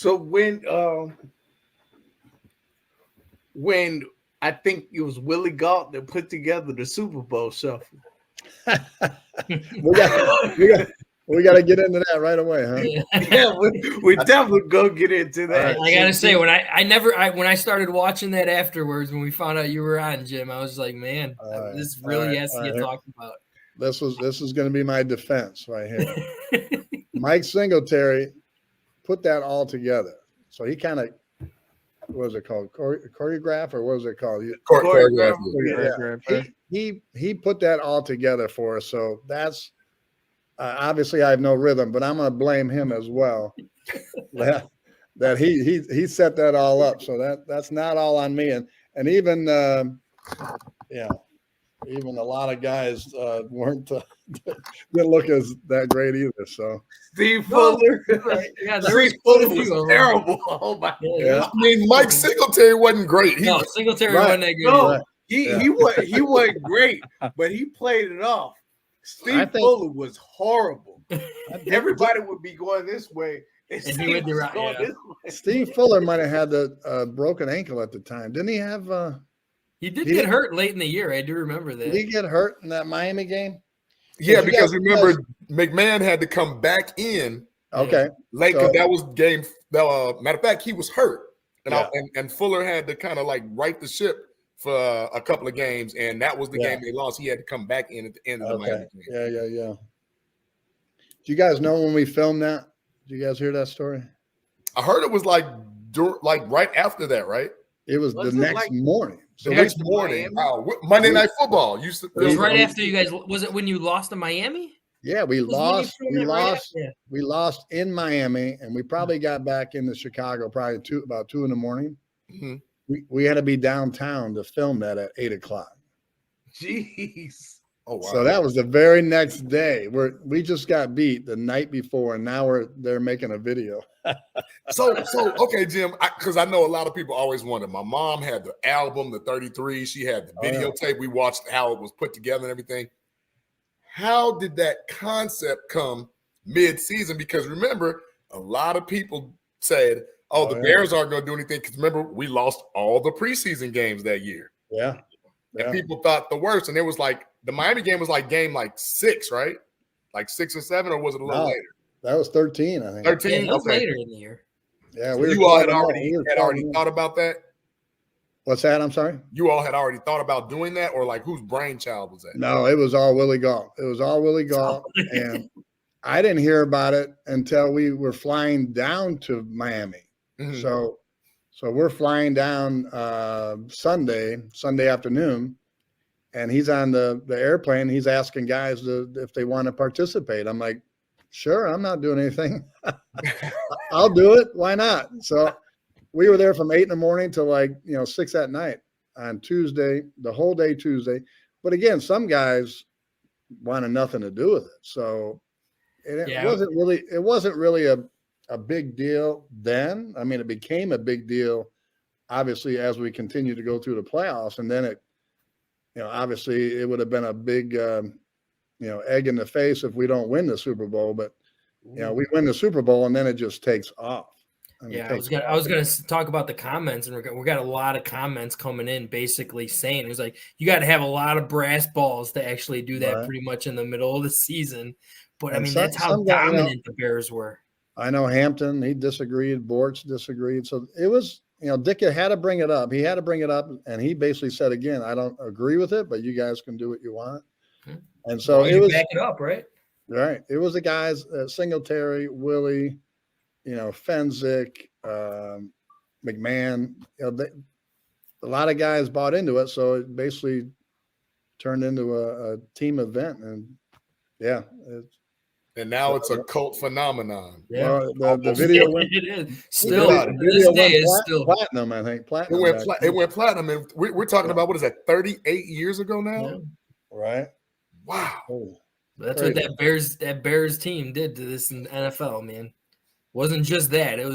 So when I think it was Willie Gault that put together the Super Bowl shuffle. we got to get into that right away, huh? Yeah, we definitely go get into that. I gotta say, when I started watching that afterwards, when we found out you were on, Jim, I was like, man, this really has to get talked about. This is going to be my defense right here. Mike Singletary put that all together. So he kind of, what was it called? Choreograph, or what was it called? Choreograph. Yeah. He put that all together for us. So that's obviously I have no rhythm, but I'm going to blame him as well. that he set that all up. So that's not all on me. And even even a lot of guys didn't look as that great either. So Steve Fuller, Steve Fuller was terrible. Oh my God! I mean, Mike Singletary wasn't great. Singletary wasn't that good. No, he wasn't great, but he played it off. Steve Fuller was horrible. Everybody would be going this way. And Steve was going this way. Steve Fuller might have had the broken ankle at the time. Didn't he have? He did get hurt late in the year. I do remember that. Did he get hurt in that Miami game? Yeah, because remember, McMahon had to come back in. Okay. Late, because that was game. Matter of fact, he was hurt. And Fuller had to kind of like right the ship for a couple of games. And that was the game they lost. He had to come back in at the end of the Miami game. Yeah. Do you guys know when we filmed that? Did you guys hear that story? I heard it was like right after that, right? It was the next morning. So next morning, Monday Night Football. It was right after you guys. Was it when you lost to Miami? Yeah, we lost. We lost in Miami, and we probably got back into Chicago probably about 2 in the morning. Mm-hmm. We had to be downtown to film that at 8 o'clock. Jeez. Oh wow. So that was the very next day. We just got beat the night before, and now they're making a video. So okay, Jim, because I know a lot of people always wonder. My mom had the album, the 33. She had the videotape. We watched how it was put together and everything. How did that concept come mid-season? Because remember, a lot of people said, the Bears aren't going to do anything. Because remember, we lost all the preseason games that year. Yeah. And people thought the worst. And it was like, the Miami game was like game 6, right? Like 6 or 7, or was it a little later? That was 13, I think. 13? That was later in the year. Yeah, so you all had already thought about that? What's that? I'm sorry? You all had already thought about doing that, or like whose brainchild was that? No, it was all Willie Gault. And I didn't hear about it until we were flying down to Miami. Mm-hmm. So we're flying down Sunday afternoon, and he's on the airplane. He's asking guys if they want to participate. I'm like, sure, I'm not doing anything. I'll do it. Why not? So we were there from 8 in the morning till 6 at night on Tuesday, the whole day Tuesday. But again, some guys wanted nothing to do with it. So it wasn't really a big deal then. I mean, it became a big deal, obviously, as we continue to go through the playoffs. And then obviously it would have been a big, egg in the face if we don't win the Super Bowl. But, we win the Super Bowl and then it just takes off. I was gonna talk about the comments, and we got a lot of comments coming in, basically saying it was like you got to have a lot of brass balls to actually do that, pretty much in the middle of the season. But I mean, that's how dominant the Bears were. I know Hampton, he disagreed. Bortz disagreed. So it was, Dick had to bring it up. He had to bring it up, and he basically said again, "I don't agree with it, but you guys can do what you want." And so it was back it up, right? Right. It was the guys, Singletary, Willie, Fenzik, McMahon, a lot of guys bought into it. So it basically turned into a team event. And and now it's a cult phenomenon. Yeah. Well, the video went, it is still this day is still platinum, I think. Platinum. It went platinum. And we're talking about, what is that, 38 years ago now? Yeah. Right. Wow. Oh, that's crazy. What that Bears team did to this in the NFL, man. Wasn't just that. It was